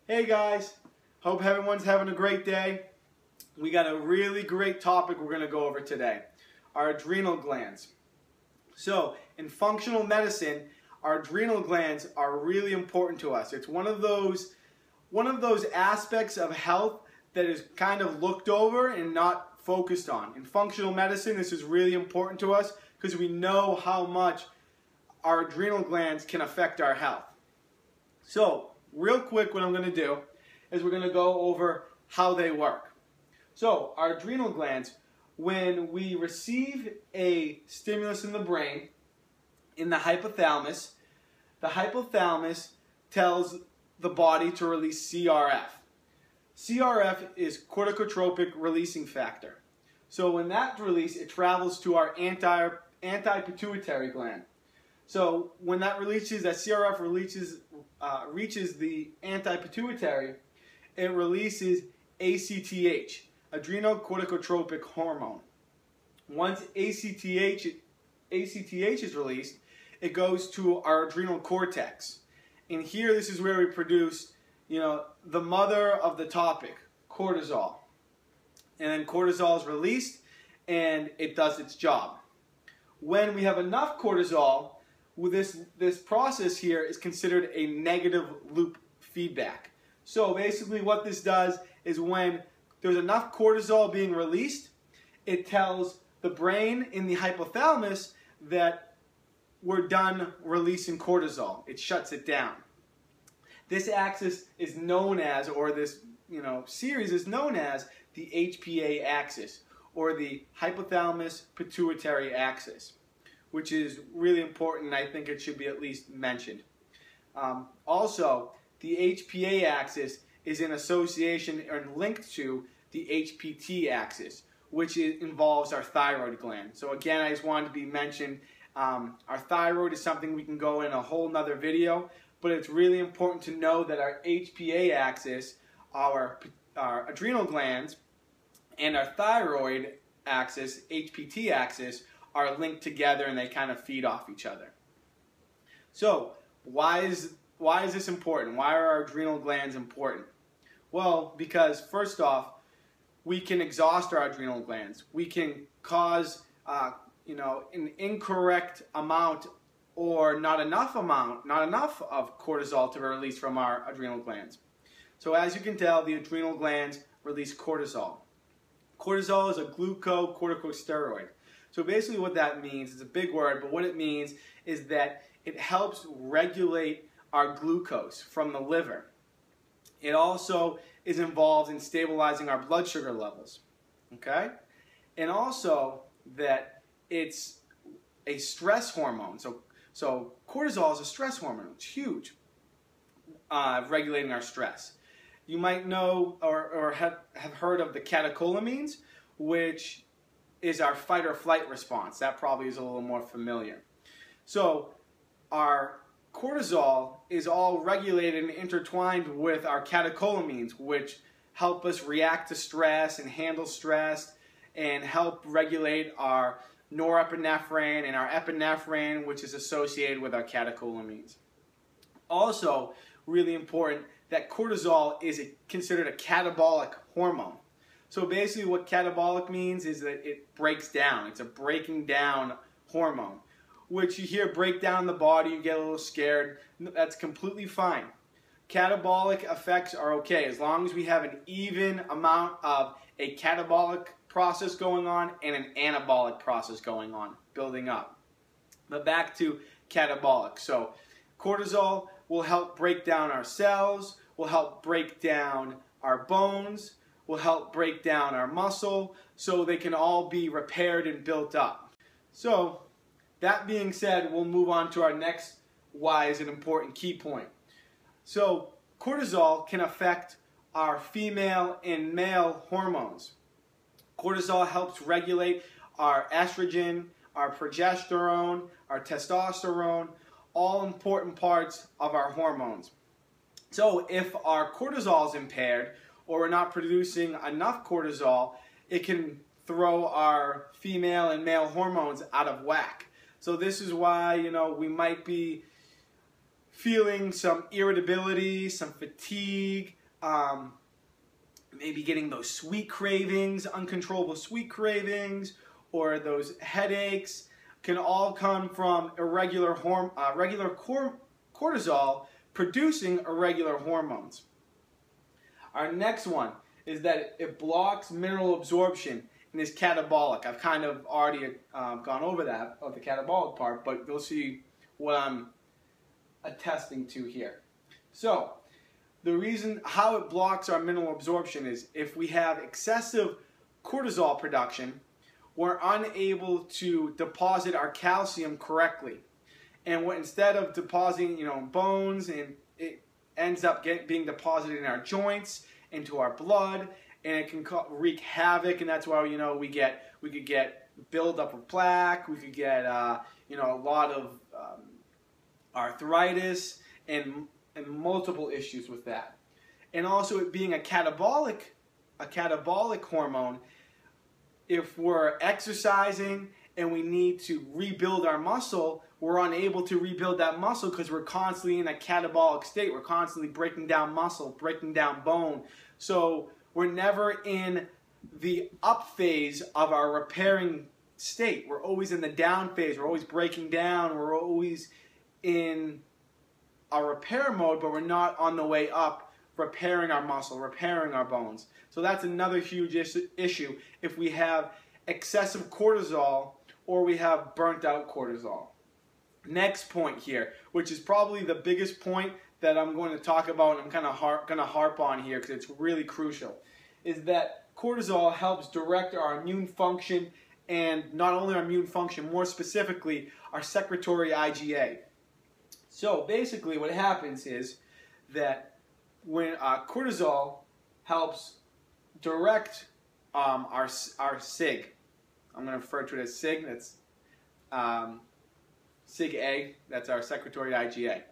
Hey guys, hope everyone's having a great day. We got a really great topic we're going to go over today, our adrenal glands. So in functional medicine, our adrenal glands are really important to us. It's one of those aspects of health that is kind of looked over and not focused on. In functional medicine, this is really important to us because we know how much our adrenal glands can affect our health. So real quick, what I'm going to do is we're going to go over how they work. So our adrenal glands, when we receive a stimulus in the brain, in the hypothalamus tells the body to release CRF. CRF is corticotropic releasing factor. So when that's released, it travels to our anti-pituitary gland. So when that CRF reaches the anti-pituitary, it releases ACTH, adrenocorticotropic hormone. Once ACTH is released, it goes to our adrenal cortex. And here, this is where we produce, the mother of the topic, cortisol. And then cortisol is released, and it does its job. When we have enough cortisol, this process here is considered a negative loop feedback. So basically what this does is when there's enough cortisol being released, it tells the brain in the hypothalamus that we're done releasing cortisol. It shuts it down. This axis is known as, or this series is known as the HPA axis, or the hypothalamus pituitary axis, which is really important, and I think it should be at least mentioned. Also, the HPA axis is in association and linked to the HPT axis, which involves our thyroid gland. So again, I just wanted to be mentioned, our thyroid is something we can go in a whole nother video, but it's really important to know that our HPA axis, our adrenal glands, and our thyroid axis, HPT axis, are linked together and they kind of feed off each other. So why is this important? Why are our adrenal glands important? Well, because first off, we can exhaust our adrenal glands. We can cause an incorrect amount or not enough of cortisol to be released from our adrenal glands. So as you can tell, the adrenal glands release cortisol. Cortisol is a glucocorticosteroid. So basically what that means, it's a big word, but what it means is that it helps regulate our glucose from the liver. It also is involved in stabilizing our blood sugar levels, okay? And also that it's a stress hormone. So cortisol is a stress hormone. It's huge, regulating our stress. You might know or have heard of the catecholamines, which is our fight or flight response. That probably is a little more familiar. So our cortisol is all regulated and intertwined with our catecholamines, which help us react to stress and handle stress and help regulate our norepinephrine and our epinephrine, which is associated with our catecholamines. Also, really important, that cortisol is considered a catabolic hormone. So basically what catabolic means is that it breaks down. It's a breaking down hormone, which you hear break down the body, you get a little scared. That's completely fine. Catabolic effects are okay as long as we have an even amount of a catabolic process going on and an anabolic process going on, building up. But back to catabolic. So cortisol will help break down our cells, will help break down our bones, will help break down our muscle, so they can all be repaired and built up. So that being said, we'll move on to our next why is an important key point. So cortisol can affect our female and male hormones. Cortisol helps regulate our estrogen, our progesterone, our testosterone, all important parts of our hormones. So if our cortisol is impaired or we're not producing enough cortisol, it can throw our female and male hormones out of whack. So this is why, we might be feeling some irritability, some fatigue, maybe getting those sweet cravings, uncontrollable sweet cravings, or those headaches, can all come from irregular cortisol producing irregular hormones. Our next one is that it blocks mineral absorption and is catabolic. I've kind of already gone over that, of the catabolic part, but you'll see what I'm attesting to here. So, the reason how it blocks our mineral absorption is if we have excessive cortisol production, we're unable to deposit our calcium correctly. And instead of depositing, bones, and it ends up being deposited in our joints, into our blood, and it can wreak havoc. And that's why we could get buildup of plaque. We could get a lot of arthritis and multiple issues with that. And also, it being a catabolic hormone, if we're exercising and we need to rebuild our muscle, we're unable to rebuild that muscle because we're constantly in a catabolic state. We're constantly breaking down muscle, breaking down bone. So we're never in the up phase of our repairing state. We're always in the down phase. We're always breaking down. We're always in a repair mode, but we're not on the way up, repairing our muscle, repairing our bones. So that's another huge issue if we have excessive cortisol or we have burnt out cortisol. Next point here, which is probably the biggest point that I'm going to talk about, and I'm kind of going to harp on here because it's really crucial, is that cortisol helps direct our immune function, and not only our immune function, more specifically our secretory IgA. So basically what happens is that when cortisol helps direct our SIG, I'm going to refer to it as SIG, that's SIG-A, that's our secretory IgA.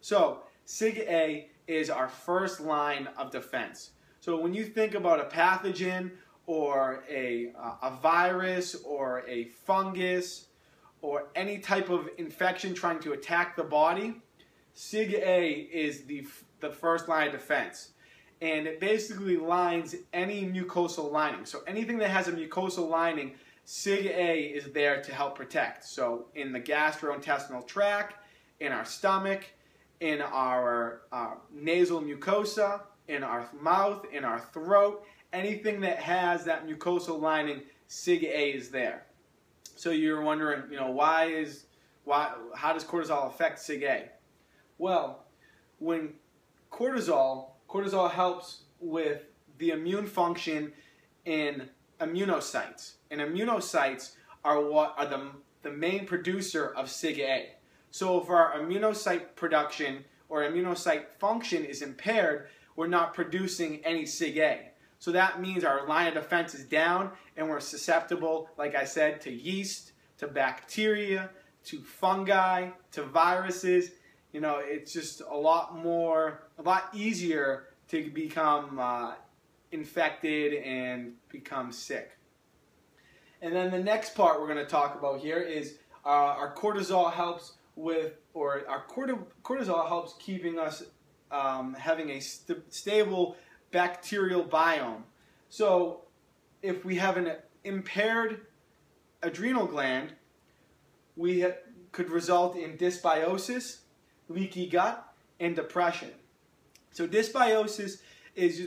So SIG-A is our first line of defense. So when you think about a pathogen or a virus or a fungus or any type of infection trying to attack the body, SIG-A is the first line of defense. And it basically lines any mucosal lining. So anything that has a mucosal lining, SIG-A is there to help protect. So in the gastrointestinal tract, in our stomach, in our nasal mucosa, in our mouth, in our throat, anything that has that mucosal lining, SIG-A is there. So you're wondering, how does cortisol affect SIG-A? Well, when cortisol helps with the immune function in immunocytes. And immunocytes are the main producer of SIG-A. So if our immunocyte production or immunocyte function is impaired, we're not producing any SIG-A. So that means our line of defense is down and we're susceptible, like I said, to yeast, to bacteria, to fungi, to viruses. It's just a lot easier to become infected and become sick. And then the next part we're going to talk about here is our cortisol helps cortisol helps keeping us having a stable bacterial biome. So if we have an impaired adrenal gland, we could result in dysbiosis, leaky gut, and depression. So dysbiosis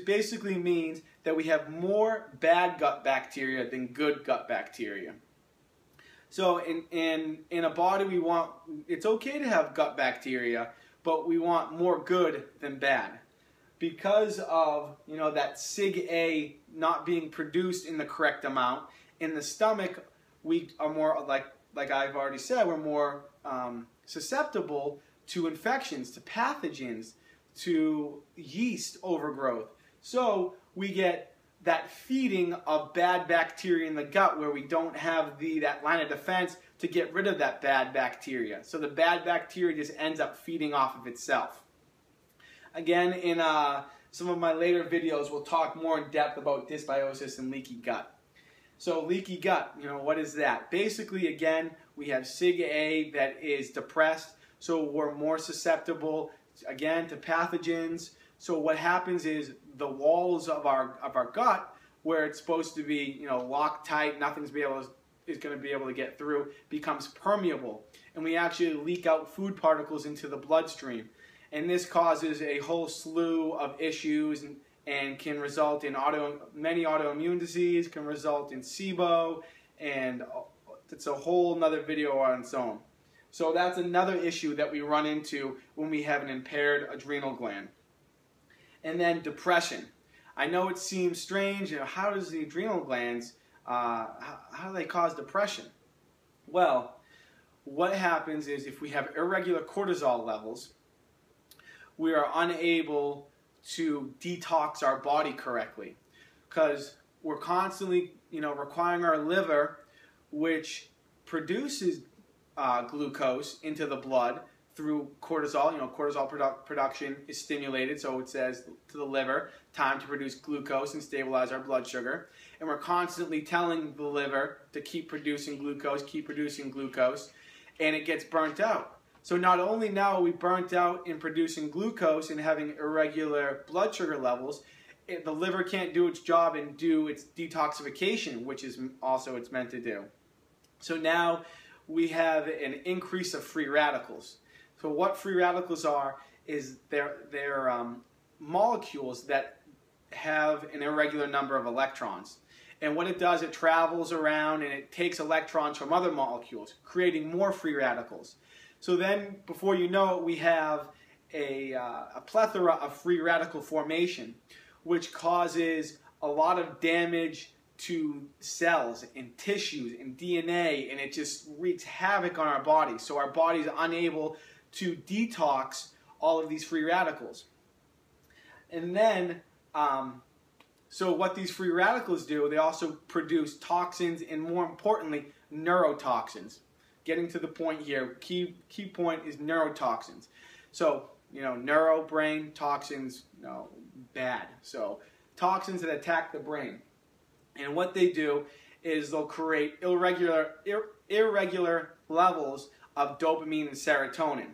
basically means that we have more bad gut bacteria than good gut bacteria. So in a body, it's okay to have gut bacteria, but we want more good than bad. Because of that SIG-A not being produced in the correct amount, in the stomach we are more like I've already said, we're more susceptible to infections, to pathogens, to yeast overgrowth. So we get that feeding of bad bacteria in the gut where we don't have that line of defense to get rid of that bad bacteria. So the bad bacteria just ends up feeding off of itself. Again, in some of my later videos, we'll talk more in depth about dysbiosis and leaky gut. So leaky gut, what is that? Basically, again, we have SIG-A that is depressed. So we're more susceptible, again, to pathogens. So what happens is the walls of our gut, where it's supposed to be, locked tight, nothing's is going to be able to get through, becomes permeable, and we actually leak out food particles into the bloodstream. And this causes a whole slew of issues and can result in many autoimmune disease, can result in SIBO, and it's a whole nother video on its own. So that's another issue that we run into when we have an impaired adrenal gland. And then depression. I know it seems strange, how does the adrenal glands, how do they cause depression? Well, what happens is if we have irregular cortisol levels, we are unable to detox our body correctly, because we're constantly, requiring our liver, which produces glucose into the blood through cortisol. Cortisol production is stimulated, so it says to the liver, time to produce glucose and stabilize our blood sugar. And we're constantly telling the liver to keep producing glucose, and it gets burnt out. So not only now are we burnt out in producing glucose and having irregular blood sugar levels, the liver can't do its job and do its detoxification, which is also it's meant to do. So now we have an increase of free radicals. So what free radicals are is they're molecules that have an irregular number of electrons. And what it does, it travels around and it takes electrons from other molecules, creating more free radicals. So then, before you know it, we have a plethora of free radical formation, which causes a lot of damage to cells and tissues and DNA, and it just wreaks havoc on our body. So our body's unable to detox all of these free radicals. And then, so what these free radicals do, they also produce toxins and, more importantly, neurotoxins. Getting to the point here, key point is neurotoxins. So, neuro, brain, toxins, bad. So, toxins that attack the brain. And what they do is they'll create irregular levels of dopamine and serotonin.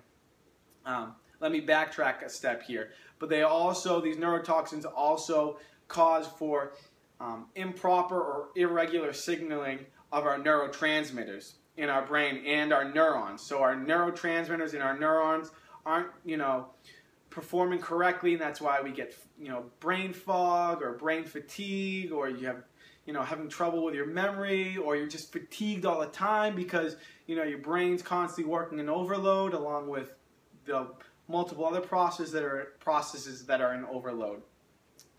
Let me backtrack a step here. But these neurotoxins also cause for improper or irregular signaling of our neurotransmitters in our brain and our neurons. So our neurotransmitters in our neurons aren't, performing correctly, and that's why we get, brain fog or brain fatigue, or you have, having trouble with your memory, or you're just fatigued all the time because, your brain's constantly working in overload along with the multiple other processes that are in overload.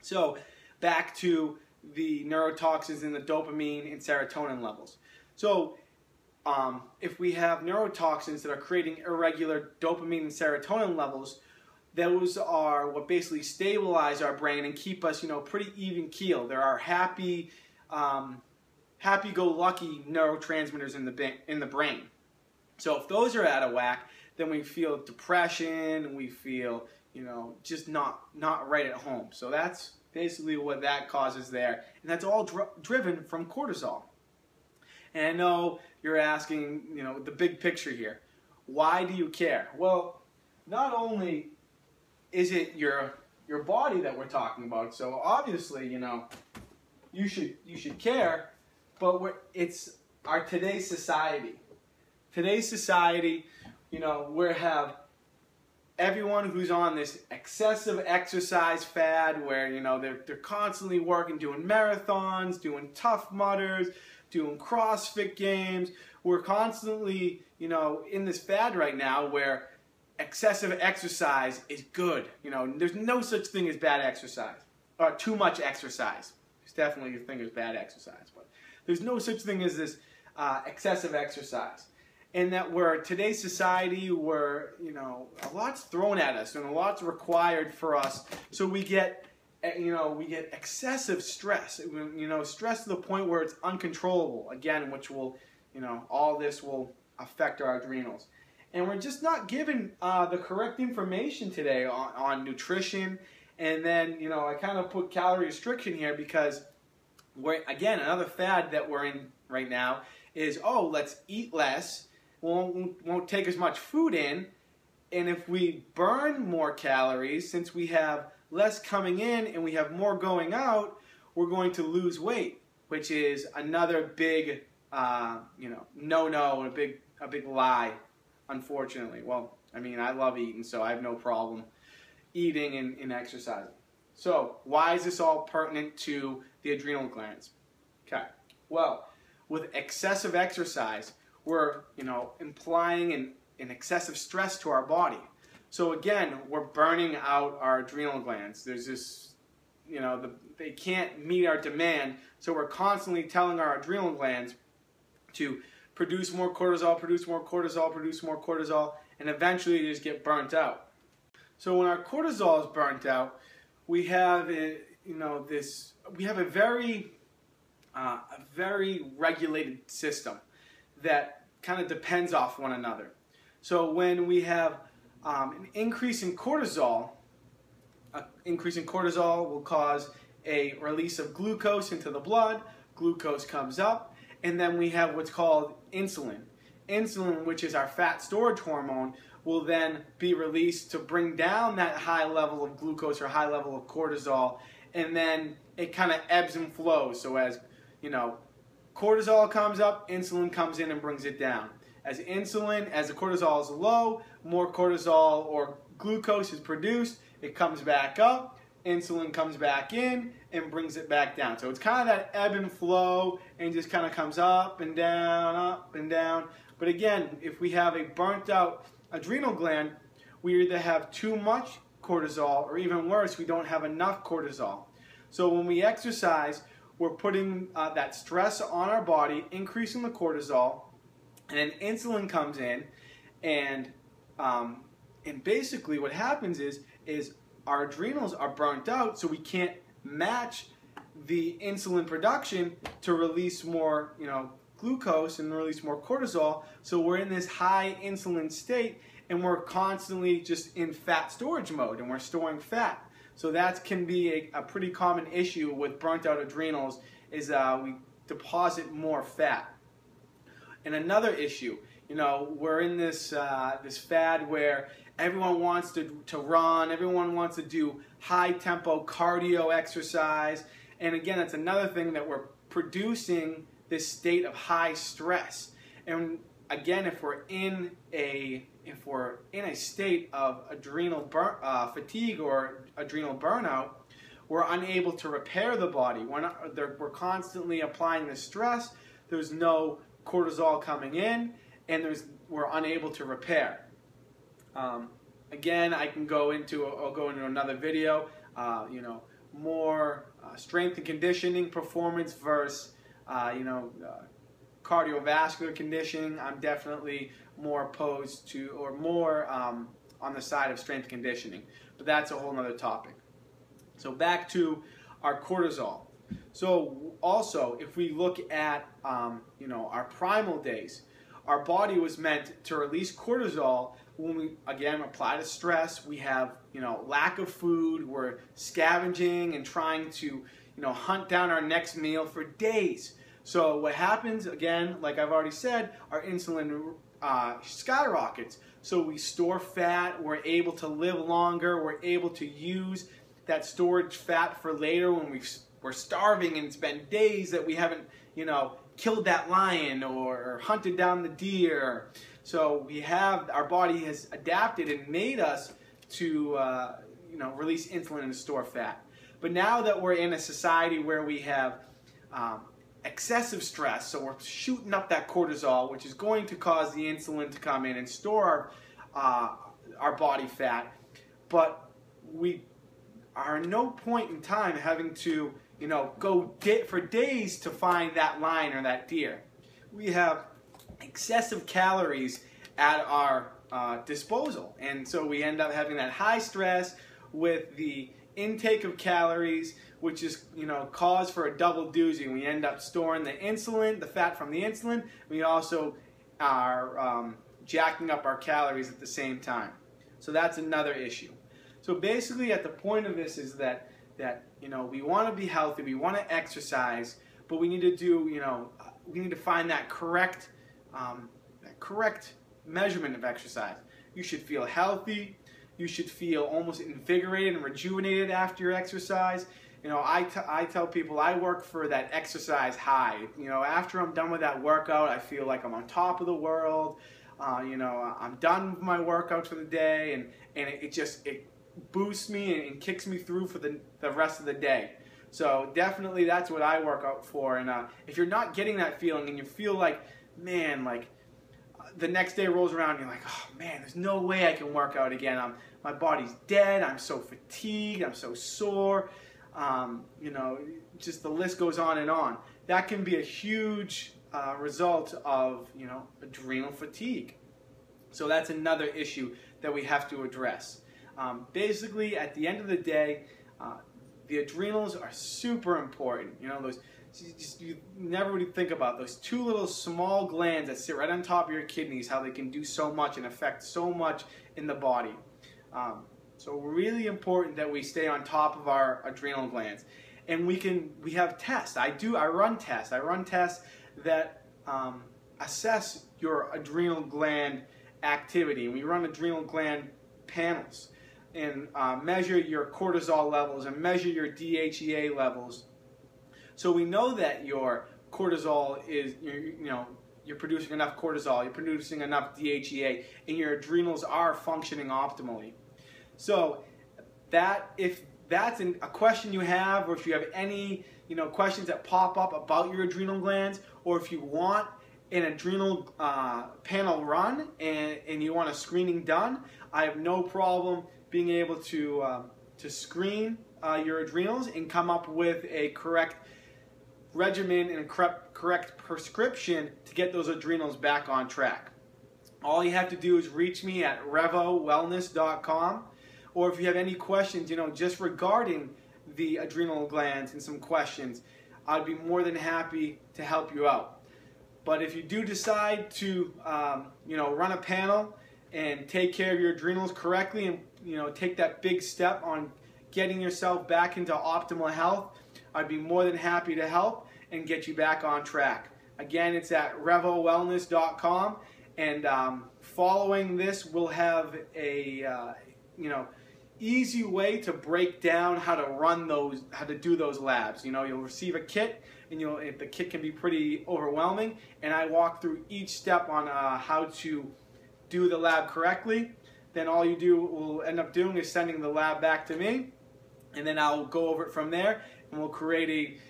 So back to the neurotoxins and the dopamine and serotonin levels. So if we have neurotoxins that are creating irregular dopamine and serotonin levels, those are what basically stabilize our brain and keep us, pretty even keel. There are happy-go-lucky neurotransmitters in the brain. So if those are out of whack, then we feel depression, we feel, just not right at home. So that's basically what that causes there, and that's all driven from cortisol. And I know you're asking, the big picture here. Why do you care? Well, not only is it your body that we're talking about, so obviously, you should care, but it's our today's society. Today's society, we have everyone who's on this excessive exercise fad where, they're constantly working, doing marathons, doing Tough Mudders, doing CrossFit games. We're constantly, in this fad right now where excessive exercise is good. There's no such thing as bad exercise, or too much exercise. There's definitely a thing as bad exercise, but there's no such thing as this excessive exercise. And that today's society, where, a lot's thrown at us and a lot's required for us, so we get excessive stress, stress to the point where it's uncontrollable, again, which will, all this will affect our adrenals. And we're just not given the correct information today on nutrition. And then, I kind of put calorie restriction here because, again, another fad that we're in right now is, let's eat less, won't take as much food in, And if we burn more calories, since we have less coming in and we have more going out, we're going to lose weight, which is another big, no-no, and a big lie, unfortunately. Well, I mean, I love eating, so I have no problem eating and exercising. So, why is this all pertinent to the adrenal glands? Okay, well, with excessive exercise, we're, implying an excessive stress to our body. So again, we're burning out our adrenal glands. There's this, they can't meet our demand, so we're constantly telling our adrenal glands to produce more cortisol, produce more cortisol, produce more cortisol, and eventually they just get burnt out. So when our cortisol is burnt out, we have we have a very regulated system that kind of depends off one another. So when we have an increase in cortisol will cause a release of glucose into the blood. Glucose comes up, and then we have what's called insulin. Insulin, which is our fat storage hormone, will then be released to bring down that high level of glucose or high level of cortisol, and then it kind of ebbs and flows. So as cortisol comes up, insulin comes in and brings it down. As the cortisol is low, more cortisol or glucose is produced, it comes back up, insulin comes back in and brings it back down. So it's kind of that ebb and flow and just kind of comes up and down, up and down. But again, if we have a burnt out adrenal gland, we either have too much cortisol or even worse, we don't have enough cortisol. So when we exercise, we're putting that stress on our body, increasing the cortisol, and then insulin comes in, and basically what happens is our adrenals are burnt out, so we can't match the insulin production to release more, glucose and release more cortisol. So we're in this high insulin state, and we're constantly just in fat storage mode, and we're storing fat. So that can be a pretty common issue with burnt out adrenals, is we deposit more fat. And another issue, we're in this this fad where everyone wants to run, everyone wants to do high tempo cardio exercise, and again, it's another thing that we're producing this state of high stress. And again, if we're in a state of adrenal fatigue or adrenal burnout, we're unable to repair the body. We're constantly applying the stress. There's no cortisol coming in, and we're unable to repair. Again, I'll go into another video. More strength and conditioning performance versus cardiovascular conditioning. I'm definitely more opposed to, or more on the side of strength conditioning, but that's a whole other topic. So back to our cortisol. So also, if we look at our primal days, our body was meant to release cortisol when we, again, apply to stress. We have, lack of food. We're scavenging and trying to, hunt down our next meal for days. So what happens, again, like I've already said, our insulin skyrockets. So we store fat. We're able to live longer. We're able to use that storage fat for later when we're starving and it's been days that we haven't, killed that lion or hunted down the deer. So our body has adapted and made us to, release insulin and store fat. But now that we're in a society where we have excessive stress, so we're shooting up that cortisol, which is going to cause the insulin to come in and store our body fat, but we are at no point in time having to, go for days to find that lion or that deer. We have excessive calories at our disposal, and so we end up having that high stress with the intake of calories, which is cause for a double doozy. We end up storing the insulin, the fat from the insulin. We also are jacking up our calories at the same time. So that's another issue. So basically, at the point of this is that we want to be healthy, we want to exercise, but we need to do we need to find that correct measurement of exercise. You should feel healthy. You should feel almost invigorated and rejuvenated after your exercise. You know, I tell people I work for that exercise high. You know, after I'm done with that workout, I feel like I'm on top of the world. You know, I'm done with my workout for the day, and it boosts me and kicks me through for the rest of the day. So definitely that's what I work out for. And if you're not getting that feeling and you feel like, man, like the next day rolls around and you're like, oh man, there's no way I can work out again. My body's dead. I'm so fatigued. I'm so sore. You know, just the list goes on and on. That can be a huge result of, you know, adrenal fatigue. So that's another issue that we have to address. Basically, at the end of the day, the adrenals are super important. You know, you never really think about those two little small glands that sit right on top of your kidneys, how they can do so much and affect so much in the body. So really important that we stay on top of our adrenal glands. And we have tests. I run tests. I run tests that assess your adrenal gland activity. We run adrenal gland panels and measure your cortisol levels and measure your DHEA levels. So we know that your cortisol is, you're producing enough cortisol, you're producing enough DHEA, and your adrenals are functioning optimally. So if that's a question you have, or if you have any questions that pop up about your adrenal glands, or if you want an adrenal panel run and you want a screening done, I have no problem being able to screen your adrenals and come up with a correct regimen and a correct prescription to get those adrenals back on track. All you have to do is reach me at revowell.com, or if you have any questions, just regarding the adrenal glands and some questions, I'd be more than happy to help you out. But if you do decide to, run a panel and take care of your adrenals correctly, and take that big step on getting yourself back into optimal health, I'd be more than happy to help and get you back on track. Again, it's at revowell.com, and following this, we'll have a easy way to break down how to do those labs. You'll receive a kit, and the kit can be pretty overwhelming, and I walk through each step on how to do the lab correctly. Then all you will end up doing is sending the lab back to me, and then I'll go over it from there, and we'll create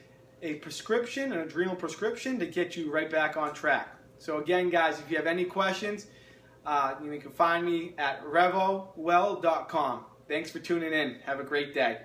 a prescription, an adrenal prescription, to get you right back on track. So again, guys, if you have any questions, you can find me at revowell.com. Thanks for tuning in. Have a great day.